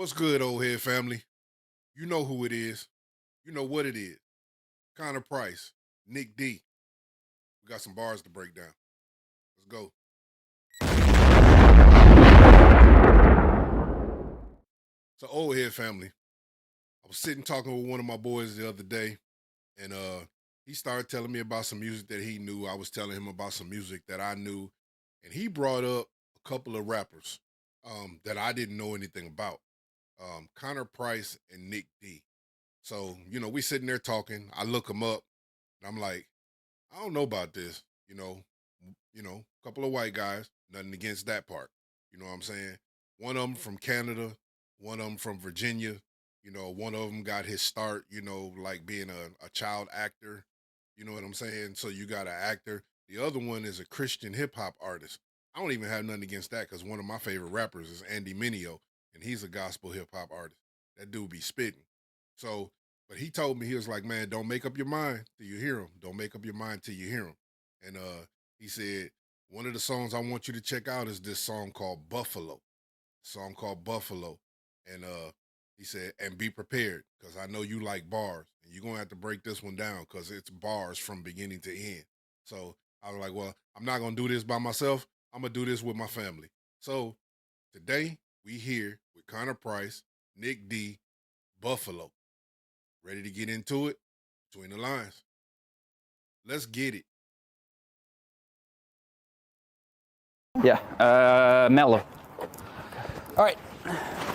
What's good, old head family? You know who it is. You know what it is. Connor Price, Nick D. We got some bars to break down. Let's go. So, old head family. I was sitting talking with one of my boys the other day, and he started telling me about some music that he knew. I was telling him about some music that I knew, and he brought up a couple of rappers that I didn't know anything about. Connor Price and Nick D. So, we sitting there talking. I look them up, and I'm like, I don't know about this. A couple of white guys, nothing against that part. You know what I'm saying? One of them from Canada, one of them from Virginia. One of them got his start, like being a child actor. You know what I'm saying? So you got an actor. The other one is a Christian hip hop artist. I don't even have nothing against that because one of my favorite rappers is Andy Mineo, and he's a gospel hip hop artist. That dude be spitting. So, but he told me, he was like, man, don't make up your mind till you hear him. Don't make up your mind till you hear him. And he said, one of the songs I want you to check out is this song called Buffalo. Song called Buffalo. And he said, and be prepared, because I know you like bars. And you're gonna have to break this one down because it's bars from beginning to end. So I was like, well, I'm not gonna do this by myself. I'm gonna do this with my family. So today we here with Connor Price, Nick D, Buffalo. Ready to get into it? Between the lines. Let's get it. Yeah, mellow. All right,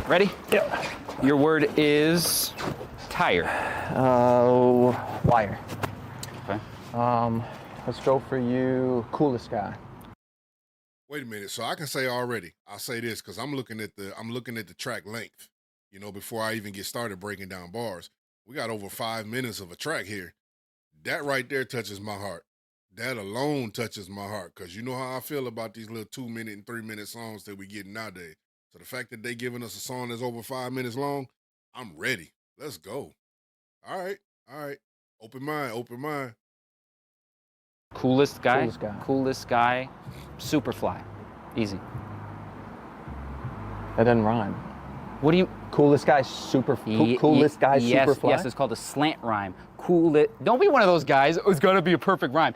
ready? Yep. Your word is tire. Wire. Okay. Let's go for you. Coolest guy. Wait a minute. So I can say already. I'll say this because I'm looking at the track length. Before I even get started breaking down bars, we got over 5 minutes of a track here. That right there touches my heart. That alone touches my heart because you know how I feel about these little 2-minute and 3-minute songs that we get nowadays. So the fact that they giving us a song that's over 5 minutes long, I'm ready. Let's go. All right. Open mind. Coolest guy. Coolest guy. Coolest guy. Superfly. Easy. That doesn't rhyme. What do you? Coolest guy, coolest guy, yes, Superfly. Yes, it's called a slant rhyme. Cool it. Don't be one of those guys. It's gonna be a perfect rhyme.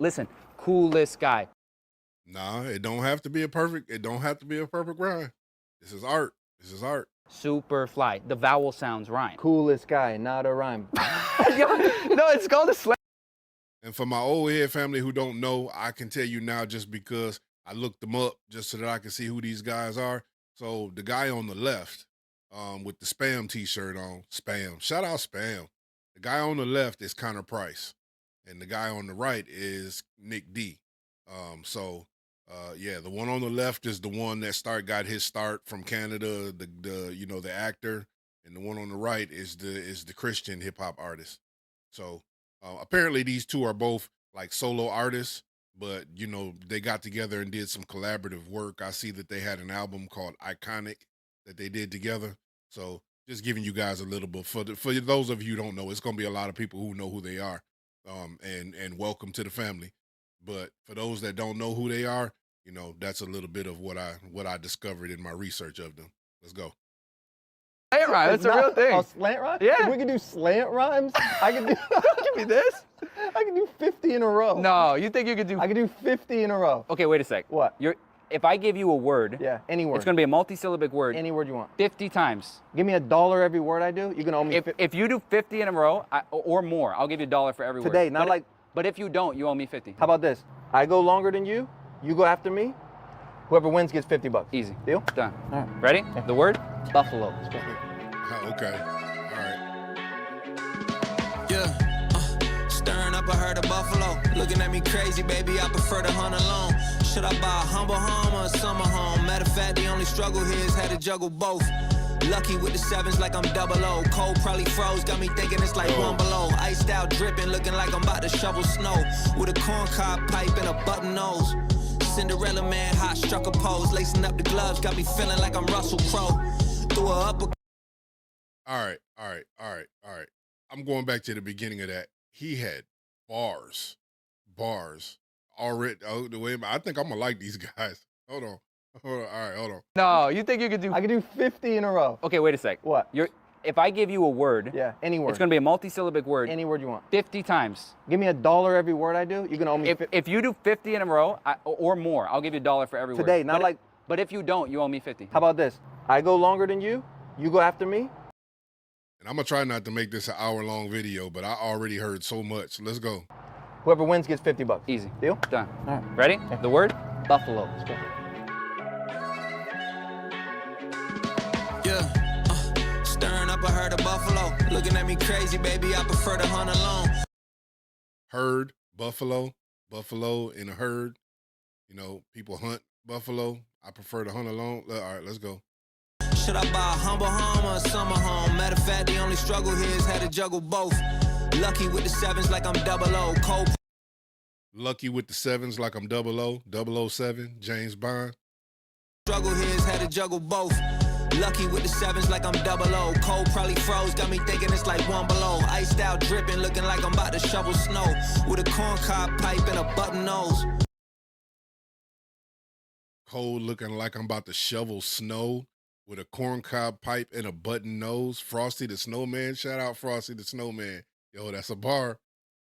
Listen. Coolest guy. Nah, it don't have to be a perfect rhyme. This is art. Superfly. The vowel sounds rhyme. Coolest guy, not a rhyme. No, it's called a slant. And for my old head family who don't know, I can tell you now just because I looked them up just so that I can see who these guys are. So the guy on the left, with the Spam t-shirt on, Spam. Shout out Spam. The guy on the left is Connor Price. And the guy on the right is Nick D. The one on the left is the one that got his start from Canada, the actor, and the one on the right is the Christian hip hop artist. So apparently these two are both like solo artists, but they got together and did some collaborative work. I see that they had an album called Iconic that they did together. So just giving you guys a little bit for those of you who don't know, it's gonna be a lot of people who know who they are. And welcome to the family. But for those that don't know who they are, that's a little bit of what I discovered in my research of them. Let's go. Slant rhyme. That's a real thing. Oh, slant rhyme? Yeah. We can do slant rhymes. I can do. Give me this. I can do 50 in a row. No, you think you could do? I can do 50 in a row. Okay, wait a sec. What? If I give you a word. Yeah, any word. It's gonna be a multi-syllabic word. Any word you want. 50 times. Give me $1 every word I do. You can owe me. If you do 50 in a row or more, I'll give you $1 for every word. Today, not like. But if you don't, you owe me 50. How about this? I go longer than you. You go after me. Whoever wins gets $50. Easy. Deal? Done. All right. Ready? Yeah. The word? Buffalo. Okay. All right. Yeah, stirring up a herd of buffalo. Looking at me crazy, baby, I prefer to hunt alone. Should I buy a humble home or a summer home? Matter of fact, the only struggle here is how to juggle both. Lucky with the sevens like I'm 00. Cold probably froze, got me thinking it's like one below. Iced out, dripping, looking like I'm about to shovel snow. With a corncob pipe and a button nose. Cinderella man, hot struck a pose. Lacing up the gloves, got me feeling like I'm Russell Crowe. Threw her up a... All right. I'm going back to the beginning of that. He had bars already. Oh, the way I think I'm gonna like these guys. Hold Hold on. All right, hold on. No, you think you could do? I can do 50 in a row. Okay, wait a sec. What? If I give you a word, Yeah, any word. it's gonna be a multi-syllabic word. Any word you want. 50 times. Give me $1 every word I do. You're gonna owe me. If you do 50 in a row or more, I'll give you $1 for every word. Today, not like. But if you don't, you owe me 50. How about this? I go longer than you. You go after me. And I'm gonna try not to make this an hour-long video, but I already heard so much. Let's go. Whoever wins gets $50. Easy. Deal? Done. All right. Ready? Yeah. The word? Buffalo. Let's go. Yeah, stirring up a herd of buffalo. Looking at me crazy, baby, I prefer to hunt alone. Herd, buffalo, buffalo in a herd. You know, people hunt buffalo. I prefer to hunt alone. All right, let's go. Should I buy a humble home or a summer home? Matter of fact, the only struggle here is had to juggle both. Lucky with the sevens like I'm 00. Cold. Lucky with the sevens like I'm 00, 007, James Bond. Struggle here is had to juggle both. Lucky with the sevens like I'm 00. Cold probably froze, got me thinking it's like one below. Iced out, dripping, looking like I'm about to shovel snow. With a corncob pipe and a button nose. Cold looking like I'm about to shovel snow with a corncob pipe and a button nose. Frosty the Snowman. Shout out Frosty the Snowman. Yo, that's a bar.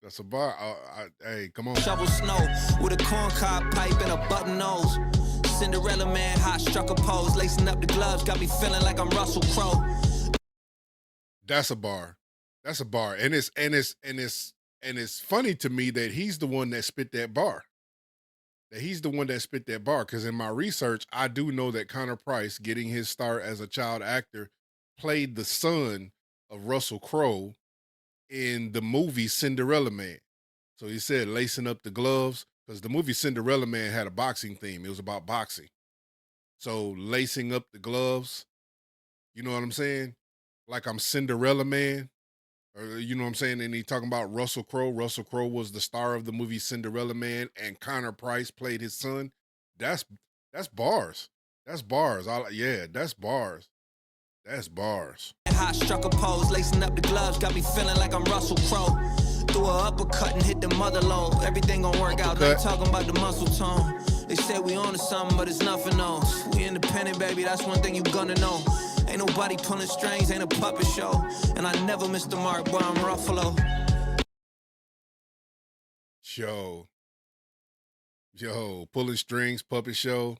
That's a bar. Hey, come on. Shovel snow with a corncob pipe and a button nose. Cinderella man, hot struck a pose. Lacing up the gloves, got me feeling like I'm Russell Crowe. That's a bar. That's a bar. And it's funny to me that he's the one that spit that bar. Because in my research, I do know that Connor Price, getting his start as a child actor, played the son of Russell Crowe in the movie Cinderella Man. So he said lacing up the gloves, because the movie Cinderella Man had a boxing theme. It was about boxing. So lacing up the gloves, you know what I'm saying? Like I'm Cinderella Man. Or, you know what I'm saying? And he talking about Russell Crowe. Russell Crowe was the star of the movie Cinderella Man, and Connor Price played his son. That's bars. That's bars. That's bars. That's bars. Hot struck a pose, lacing up the gloves, got me feeling like I'm Russell Crowe. Threw a uppercut and hit the mother load. Everything gon' work out. Not talking about the muscle tone. They said we on to something, but it's nothing else. We independent, baby. That's one thing you gonna know. Ain't nobody pulling strings, ain't a puppet show. And I never miss the mark, boy, I'm Ruffalo. Yo, pulling strings, puppet show.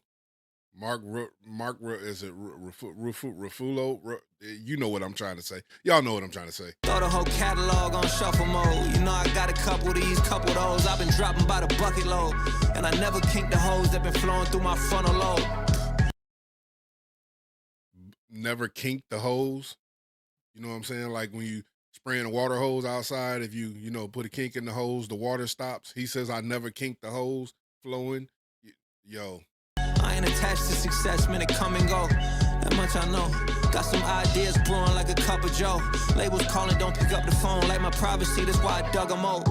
Mark is it Rufulo? You know what I'm trying to say. Y'all know what I'm trying to say. Throw the whole catalog on shuffle mode. You know I got a couple of these, couple of those. I've been dropping by the bucket load. And I never kink the hose that been flowing through my frontal lobe. Never kink the hose. You know what I'm saying? Like when you spraying a water hose outside, if you put a kink in the hose, the water stops. He says I never kink the hose flowing. Yo. I ain't attached to success, man, it come and go. That much I know. Got some ideas brewing like a cup of joe. Labels calling, don't pick up the phone. Like my privacy, that's why I dug them out.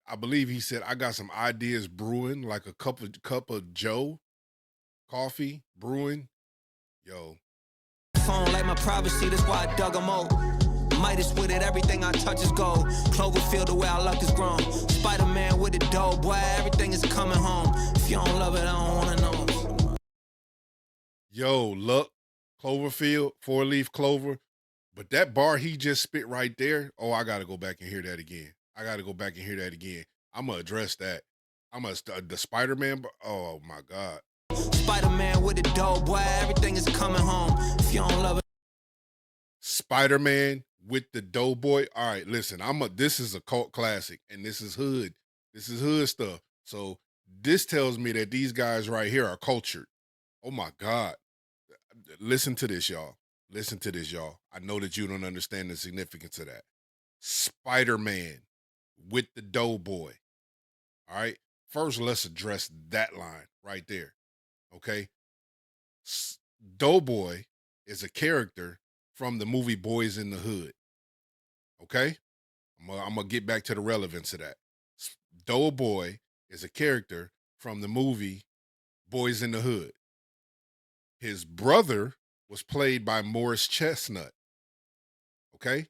I believe he said, I got some ideas brewing like a cup of Joe. Coffee, brewing. Yo. Phone like my privacy, that's why I dug them out. Midas with it, everything I touch is gold. Cloverfield, the way our luck is grown. Spider-Man with the dough, boy, everything is coming home. If you don't love it, I don't wanna know. Yo, luck, Cloverfield, 4-leaf clover. But that bar he just spit right there, oh, I gotta go back and hear that again. I'm gonna address that. The Spider-Man bar, oh my God. Spider-Man with the dough, boy, everything is coming home. If you don't love it. Spider-Man with the Doughboy. All right, listen, this is a cult classic, and this is hood. This is hood stuff. So this tells me that these guys right here are cultured. Oh my God. Listen to this, y'all. I know that you don't understand the significance of that. Spider-Man with the Doughboy. All right. First, let's address that line right there. Okay. Doughboy is a character from the movie Boys in the Hood. Okay? I'm going to get back to the relevance of that. Doughboy is a character from the movie Boys in the Hood. His brother was played by Morris Chestnut. Okay?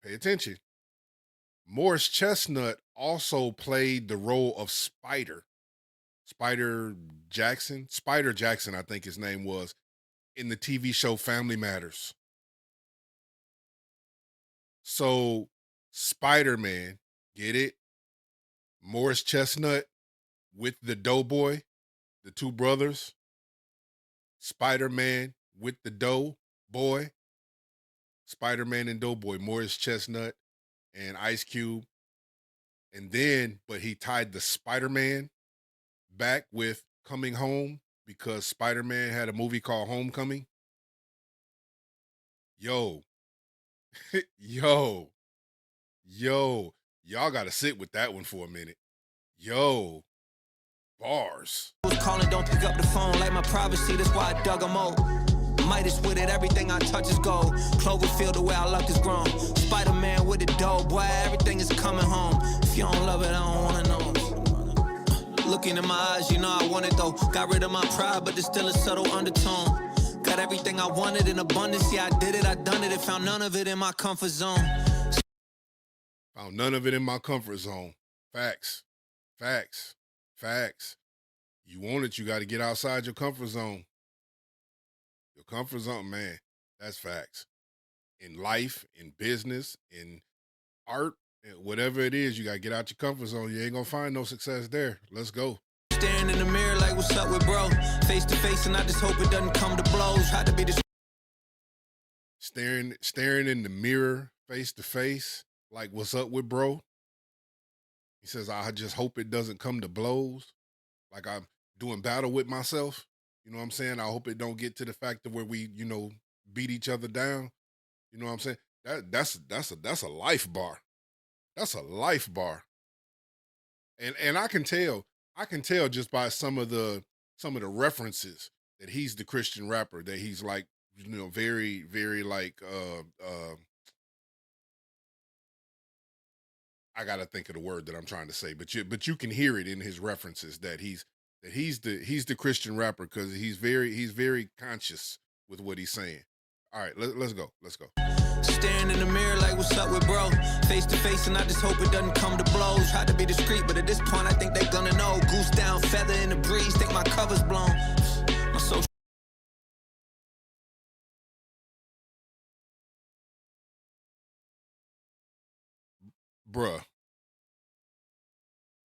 Pay attention. Morris Chestnut also played the role of Spider. Spider Jackson, I think his name was, in the TV show Family Matters. So Spider-Man, get it? Morris Chestnut with the Doughboy, the two brothers. Spider-Man with the Doughboy. Spider-Man and Doughboy, Morris Chestnut and Ice Cube. And then, but he tied the Spider-Man back with Coming Home because Spider-Man had a movie called Homecoming. Yo, yo, y'all got to sit with that one for a minute. Yo, bars. Calling, don't pick up the phone like my privacy, that's why I dug them out. Midas with it, everything I touch is gold. Cloverfield, the way our luck is grown. Spider-Man with the dough, boy, everything is coming home. If you don't love it, I don't wanna know. Looking in my eyes, you know I want it though. Got rid of my pride, but there's still a subtle undertone. Got everything I wanted in abundance, yeah, I did it, I done it. Found none of it in my comfort zone. Found none of it in my comfort zone. Facts. Facts. Facts. You want it, you got to get outside your comfort zone. Your comfort zone, man, that's facts. In life, in business, in art, whatever it is, you got to get out your comfort zone. You ain't going to find no success there. Let's go. Staring in the mirror like, what's up with bro? Face to face, and I just hope it doesn't come to blows. Had to be the staring in the mirror, face to face, like, what's up with bro? He says, I just hope it doesn't come to blows. Like I'm doing battle with myself. You know what I'm saying? I hope it don't get to the fact of where we, beat each other down. You know what I'm saying? That's a life bar. That's a life bar. And I can tell just by some of the references that he's the Christian rapper, that he's like, very, very like I gotta think of the word that I'm trying to say, but you can hear it in his references that he's the Christian rapper because he's very conscious with what he's saying. All right, let's go. Staring in the mirror like, what's up with bro? Face to face, and I just hope it doesn't come to blows. Tried to be discreet, but at this point I think they're gonna know. Goose down, feather in the breeze, think my cover's blown. My social Bruh.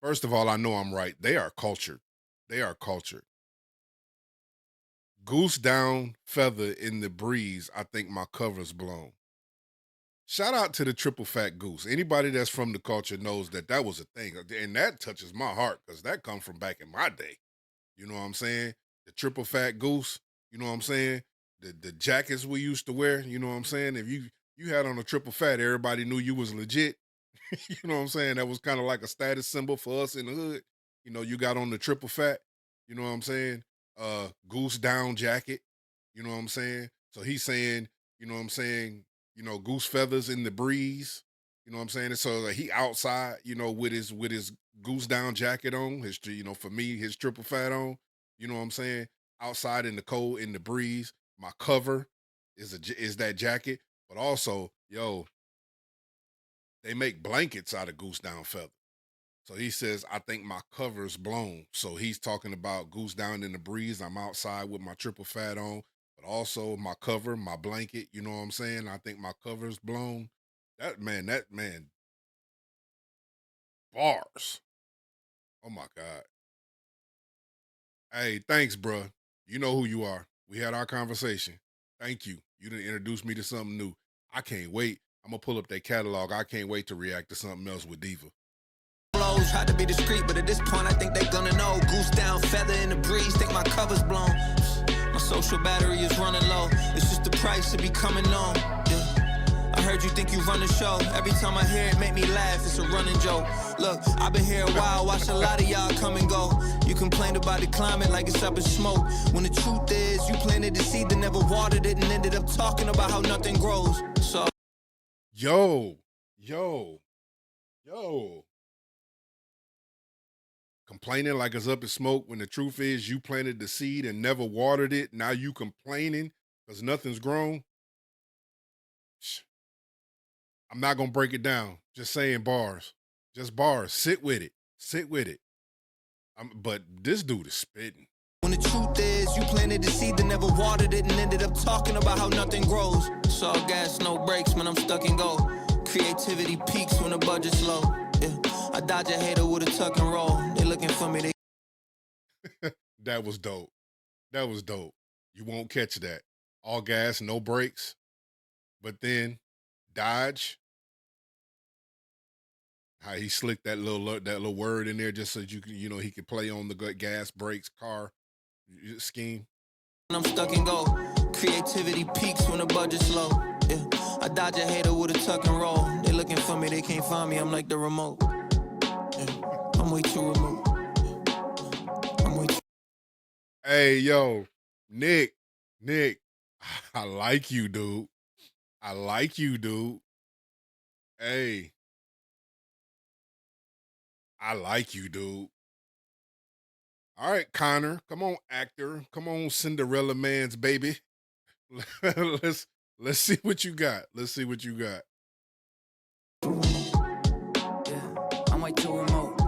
First of all, I know I'm right. They are cultured. Goose down, feather in the breeze, I think my cover's blown. Shout out to the triple fat goose. Anybody that's from the culture knows that was a thing. And that touches my heart because that comes from back in my day. You know what I'm saying? The triple fat goose, you know what I'm saying? The jackets we used to wear, you know what I'm saying? If you had on a triple fat, everybody knew you was legit. You know what I'm saying? That was kind of like a status symbol for us in the hood. You got on the triple fat, you know what I'm saying? Goose down jacket, you know what I'm saying? So he's saying, you know what I'm saying, goose feathers in the breeze, you know what I'm saying? And so like, he outside, with his goose down jacket on, for me, his triple fat on, you know what I'm saying? Outside in the cold, in the breeze, my cover is that jacket, but also, they make blankets out of goose down feather. So he says, I think my cover's blown. So he's talking about goose down in the breeze. I'm outside with my triple fat on, but also my cover, my blanket, you know what I'm saying? I think my cover's blown. That man, bars. Oh my God. Hey, thanks, bruh. You know who you are. We had our conversation. Thank you. You done introduced me to something new. I can't wait. I'm going to pull up that catalog. I can't wait to react to something else with Diva. blows. Tried to be discreet, but at this point I think they're gonna know. Goose down, feather in the breeze, think my cover's blown. My social battery is running low. It's just the price of becoming known. Yeah. I heard you think you run the show. Every time I hear it, make me laugh. It's a running joke. Look, I've been here a while, watch a lot of y'all come and go. You complained about the climate like it's up in smoke. When the truth is, you planted the seed that never watered it and ended up talking about how nothing grows. So, Yo. Complaining like it's up in smoke when the truth is you planted the seed and never watered it. Now you complaining because nothing's grown. I'm not going to break it down. Just saying bars. Just bars. Sit with it. But this dude is spitting. When the truth is, you planted the seed that never watered it and ended up talking about how nothing grows. It's all gas, no brakes, man, I'm stuck in gold. Creativity peaks when the budget's low. Yeah, I dodge a hater with a tuck and roll. They looking for me, That was dope. That was dope. You won't catch that. All gas, no brakes. But then dodge. How he slicked that little word in there just so you can, he could play on the gas, brakes, car scheme. I'm stuck in gold. Creativity peaks when the budget's low. Yeah, I dodge a hater with a tuck and roll. They looking for me, they can't find me. I'm like the remote. Yeah, I'm way too remote. I'm way too. Hey, yo, Nick, I like you, dude. I like you, dude. Hey, I like you, dude. All right, Connor, come on, actor. Come on, Cinderella man's baby. let's see what you got. Let's see what you got. Yeah, I'm way too remote.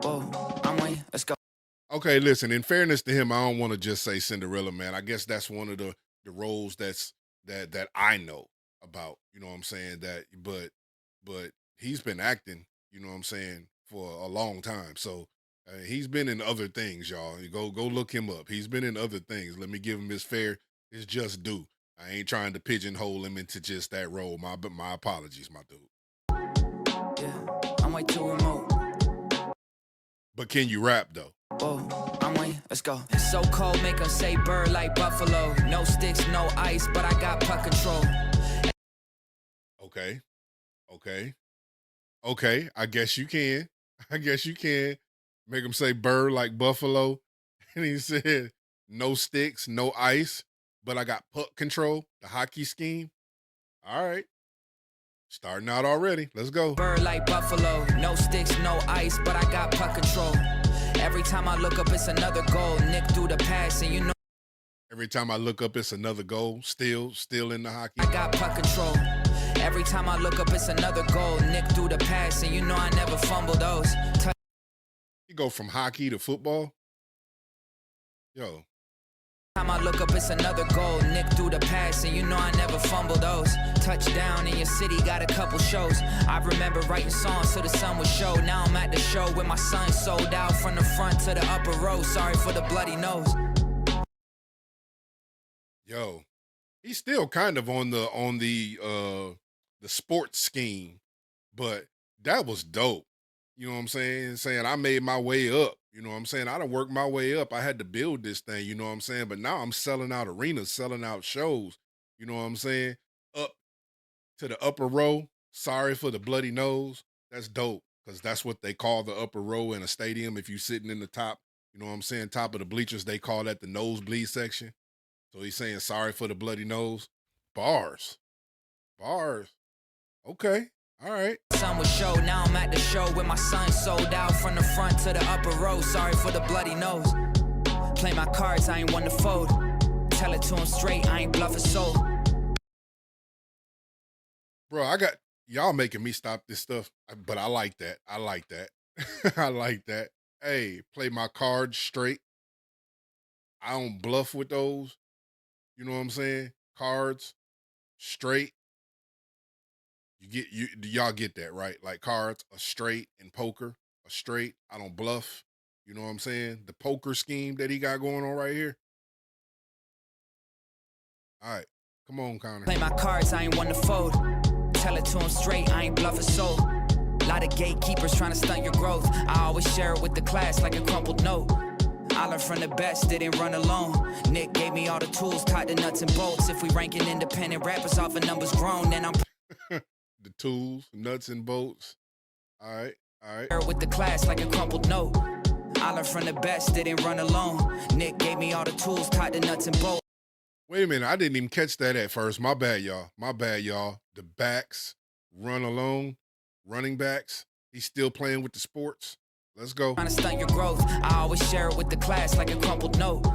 Whoa, I'm way, let's go. Okay, listen, in fairness to him, I don't want to just say Cinderella man. I guess that's one of the roles that I know about, you know what I'm saying? But he's been acting, you know what I'm saying, for a long time. So he's been in other things, y'all. Go look him up. He's been in other things. Let me give him his just due. I ain't trying to pigeonhole him into just that role. My apologies, my dude. Yeah, I'm way too remote. But can you rap though? Oh, I'm way, let's go. So cold, make 'em say bird like buffalo. No sticks, no ice, but I got puck control. Okay. I guess you can. Make him say bird like buffalo. And he said, no sticks, no ice, but I got puck control, the hockey scheme. All right. Starting out already. Let's go. Bird like buffalo, no sticks, no ice, but I got puck control. Every time I look up, it's another goal. Nick through the pass, and you know. Every time I look up, it's another goal. Still in the hockey. I got puck control. Every time I look up, it's another goal. Nick through the pass, and you know I never fumble those. You go from hockey to football. Yo. Time I look up, it's another goal. Nick through the pass, and you know I never fumble those. Touchdown in your city, got a couple shows. I remember writing songs so the sun would show. Now I'm at the show with my son sold out from the front to the upper row. Sorry for the bloody nose. Yo, he's still kind of on the sports scheme, but that was dope. You know what I'm saying? Saying I made my way up. You know what I'm saying? I done worked my way up. I had to build this thing, you know what I'm saying? But now I'm selling out arenas, selling out shows. You know what I'm saying? Up to the upper row. Sorry for the bloody nose. That's dope because that's what they call the upper row in a stadium. If you're sitting in the top, you know what I'm saying? Top of the bleachers, they call that the nosebleed section. So he's saying sorry for the bloody nose. Bars. Okay. All right. Sun was show. Now I'm at the show with my son sold out from the front to the upper row. Sorry for the bloody nose. Play my cards, I ain't one to fold. Tell it to him straight, I ain't bluffing soul. Bro, y'all making me stop this stuff, but I like that. I like that. Hey, play my cards straight. I don't bluff with those. You know what I'm saying? Cards straight. Y'all get that, right? Like cards, a straight, and poker, a straight. I don't bluff. You know what I'm saying? The poker scheme that he got going on right here. All right. Come on, Connor. Play my cards, I ain't one to fold. Tell it to him straight, I ain't bluffing soul. Lot of gatekeepers trying to stunt your growth. I always share it with the class like a crumpled note. I learned from the best, didn't run alone. Nick gave me all the tools, taught the nuts and bolts. If we ranking independent rappers off of numbers grown, then I'm the tools, nuts and bolts. All right. With the class like a crumpled note. I learned from the best, didn't run alone. Nick gave me all the tools, taught the nuts and bolts. Wait a minute, I didn't even catch that at first. My bad, y'all. The backs run alone, running backs. He's still playing with the sports. Let's go. Trying to stunt your growth. I always share it with the class like a crumpled note.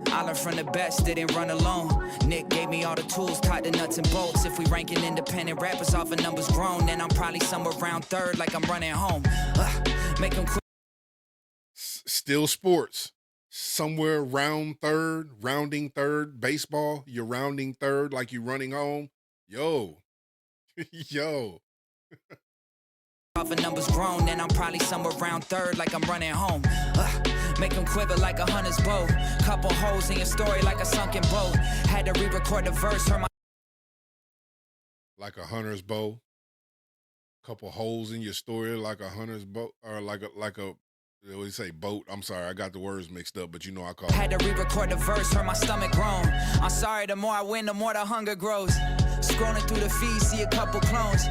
I learned from the best, didn't run alone. Nick gave me all the tools, taught the nuts and bolts. If we ranking independent rappers off of numbers grown, then I'm probably somewhere around third like I'm running home. Make them still sports. Somewhere rounding third, baseball, you're rounding third like you're running home. Yo, yo. Other numbers grown, and I'm probably somewhere around third, like I'm running home. Make them quiver like a hunter's bow. Couple holes in your story like a sunken boat. Had to re-record the verse, heard my Like a hunter's bow. Couple holes in your story like a hunter's boat, or like a what do you say, boat? I'm sorry, I got the words mixed up, but you know I call Had it. to re-record the verse, heard my stomach groan. I'm sorry, the more I win, the more the hunger grows. Scrolling through the feed, see a couple clones.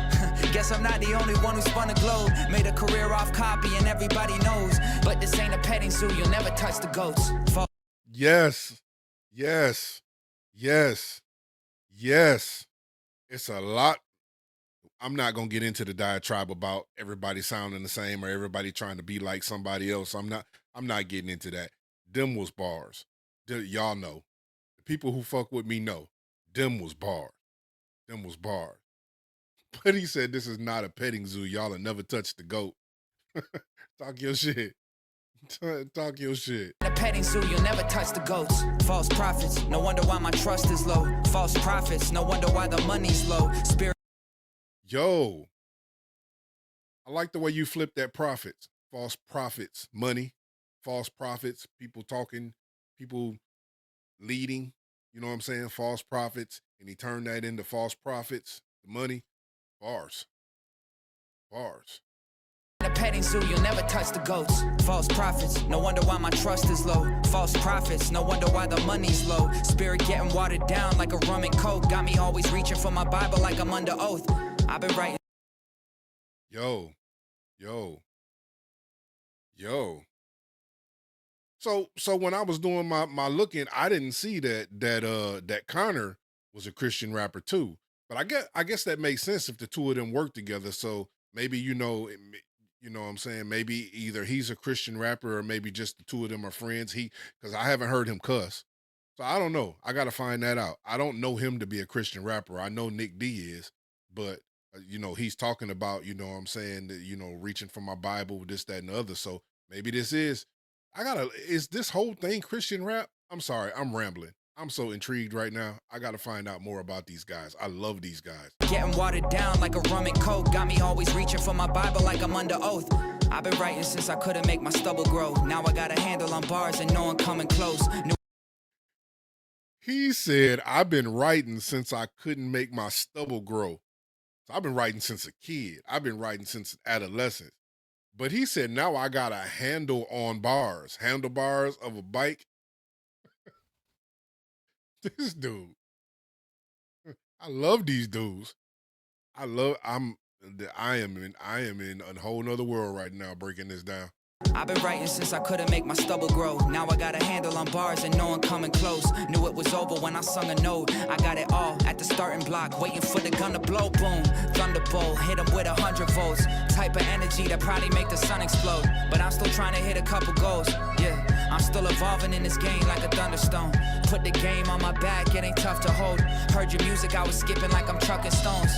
Guess I'm not the only one who spun a globe. Made a career off copy and everybody knows. But this ain't a petting zoo, you'll never touch the goats. Yes, yes, yes, yes. It's a lot. I'm not gonna get into the diatribe about everybody sounding the same or everybody trying to be like somebody else. I'm not getting into that. Them was bars. Y'all know. The people who fuck with me know. Them was bars. Them was bars. But he said this is not a petting zoo. Y'all will never touch the goat. Talk your shit. Talk your shit. In a petting zoo, you'll never touch the goats. False prophets, no wonder why my trust is low. False prophets, no wonder why the money's low. Spirit. Yo, I like the way you flip that profits. False prophets, money, false prophets, people talking, people leading, you know what I'm saying? False prophets. And he turned that into false profits, the money, bars. Bars. In a petting zoo, you'll never touch the goats. False prophets, no wonder why my trust is low. False prophets, no wonder why the money's low. Spirit getting watered down like a rum and coke. Got me always reaching for my Bible like I'm under oath. I've been writing. Yo. So when I was doing my looking, I didn't see that Connor was a Christian rapper too. But I guess that makes sense if the two of them work together. So maybe you know what I'm saying, maybe either he's a Christian rapper or maybe just the two of them are friends. Because I haven't heard him cuss. So I don't know. I got to find that out. I don't know him to be a Christian rapper. I know Nick D is, but he's talking about, you know what I'm saying, that, reaching for my Bible, this, that, and the other. So maybe is this whole thing Christian rap? I'm sorry, I'm rambling. I'm so intrigued right now. I got to find out more about these guys. I love these guys. Getting watered down like a rum and coke. Got me always reaching for my Bible like I'm under oath. I've been writing since I couldn't make my stubble grow. Now I got a handle on bars and no one coming close. He said, I've been writing since I couldn't make my stubble grow. So I've been writing since a kid. I've been writing since adolescence. But he said, now I got a handle on bars, handlebars of a bike. This dude. I love these dudes. I am in a whole nother world right now breaking this down. I've been writing since I couldn't make my stubble grow. Now I got a handle on bars and no one coming close. Knew it was over when I sung a note. I got it all at the starting block, waiting for the gun to blow. Boom, thunderbolt, hit him with 100 volts. Type of energy that probably make the sun explode. But I'm still trying to hit a couple goals. Yeah, I'm still evolving in this game like a thunderstone. Put the game on my back, it ain't tough to hold. Heard your music, I was skipping like I'm trucking stones.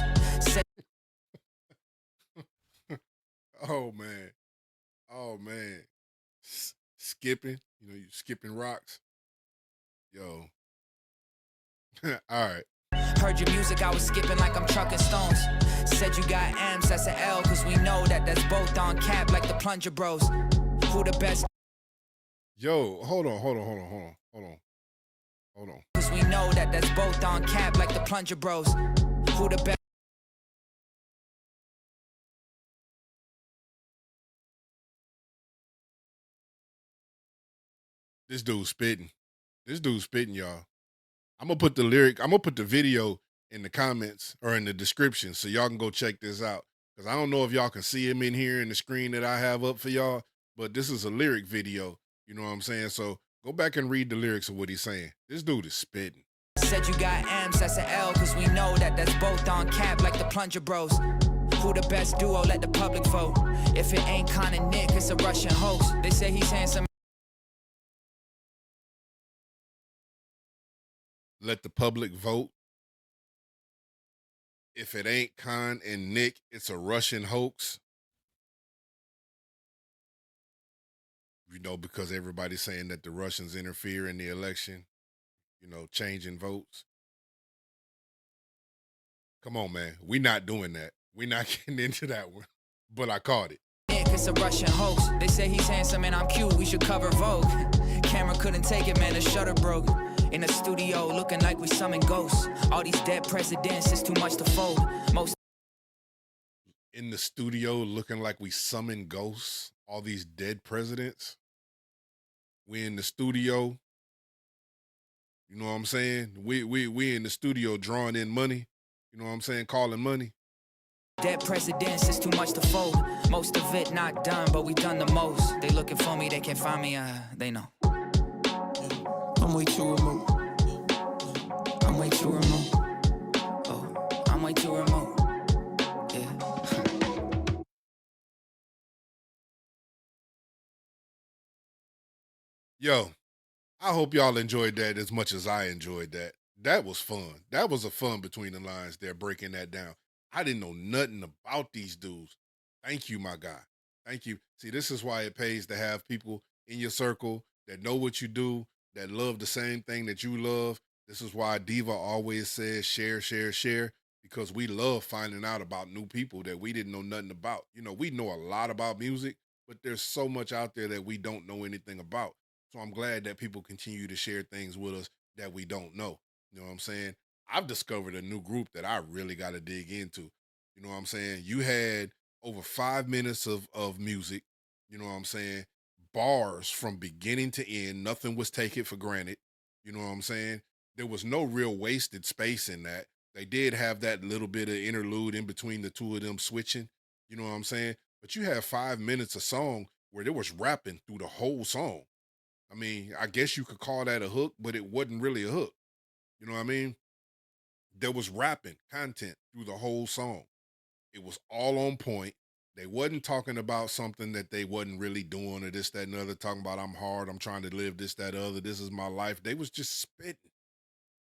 Oh man, skipping, you skipping rocks. Yo, all right. Heard your music, I was skipping like I'm trucking stones. Said you got M's, that's an L, cause we know that that's both on cap like the Plunger Bros. Who the best? Yo, hold on. Cause we know that that's both on cap like the Plunger Bros. Who the best? This dude's spitting, y'all. I'm gonna put the video in the comments or in the description so y'all can go check this out. Cause I don't know if y'all can see him in here in the screen that I have up for y'all, but this is a lyric video. You know what I'm saying? So go back and read the lyrics of what he's saying. This dude is spitting. Said you got M's, that's an L, cause we know that that's both on cap like the Plunger Bros. Who the best duo, let the public vote. If it ain't Con and Nick, it's a Russian hoax. They say he's handsome. Let the public vote. If it ain't Khan and Nick, it's a Russian hoax. because everybody's saying that the Russians interfere in the election, changing votes. Come on, man. We not doing that. We not getting into that one. But I caught it. It's a Russian hoax. They say he's handsome and I'm cute. We should cover Vogue. Camera couldn't take it, man. The shutter broke. In the studio, looking like we summon ghosts. All these dead presidents, it's too much to fold. Most in the studio, looking like we summon ghosts. All these dead presidents. We in the studio. You know what I'm saying? We in the studio drawing in money. You know what I'm saying? Calling money. Dead presidents, it's too much to fold. Most of it not done, but we done the most. They looking for me, they can't find me, they know. I'm way too remote. I'm way too remote. Oh, I'm way too remote. Yeah. Yo, I hope y'all enjoyed that as much as I enjoyed that. That was fun. That was a fun between the lines there, breaking that down. I didn't know nothing about these dudes. Thank you, my guy. Thank you. See, this is why it pays to have people in your circle that know what you do, that love the same thing that you love. This is why Diva always says share, share, share, because we love finding out about new people that we didn't know nothing about. We know a lot about music, but there's so much out there that we don't know anything about. So I'm glad that people continue to share things with us that we don't know. You know what I'm saying? I've discovered a new group that I really got to dig into. You know what I'm saying? You had over 5 minutes of music, you know what I'm saying? Bars from beginning to end. Nothing was taken for granted. You know what I'm saying? There was no real wasted space in that. They did have that little bit of interlude in between the two of them switching. You know what I'm saying? But you have 5 minutes of song where there was rapping through the whole song. I mean, I guess you could call that a hook, but it wasn't really a hook. You know what I mean? There was rapping content through the whole song. It was all on point. They wasn't talking about something that they wasn't really doing or this, that, and the other, talking about I'm hard, I'm trying to live this, that, other, this is my life. They was just spitting.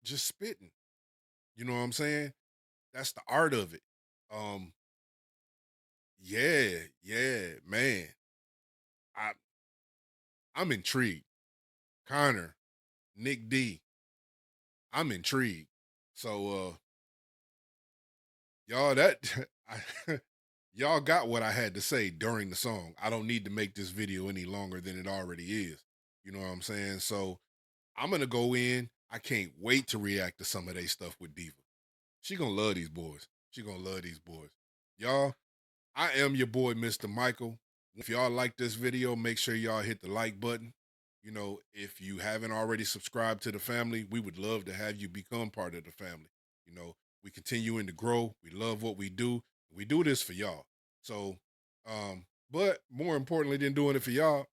Just spitting. You know what I'm saying? That's the art of it. Yeah, man. I'm intrigued. Connor, Nick D. I'm intrigued. So y'all y'all got what I had to say during the song. I don't need to make this video any longer than it already is. You know what I'm saying? So I'm gonna go in. I can't wait to react to some of their stuff with Diva. She gonna love these boys. She gonna love these boys. Y'all, I am your boy, Mr. Michael. If y'all like this video, make sure y'all hit the like button. If you haven't already subscribed to the family, we would love to have you become part of the family. We continuing to grow. We love what we do. We do this for y'all. So, but more importantly than doing it for y'all,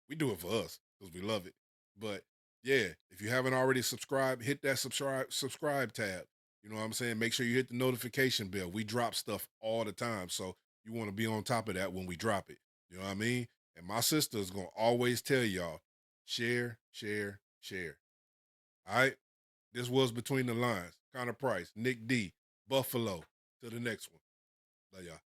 we do it for us because we love it. But yeah, if you haven't already subscribed, hit that subscribe tab. You know what I'm saying? Make sure you hit the notification bell. We drop stuff all the time. So you want to be on top of that when we drop it. You know what I mean? And my sister is going to always tell y'all, share, share, share. All right? This was Between the Lines. Connor Price, Nick D, Buffalo. Till the next one. Love y'all.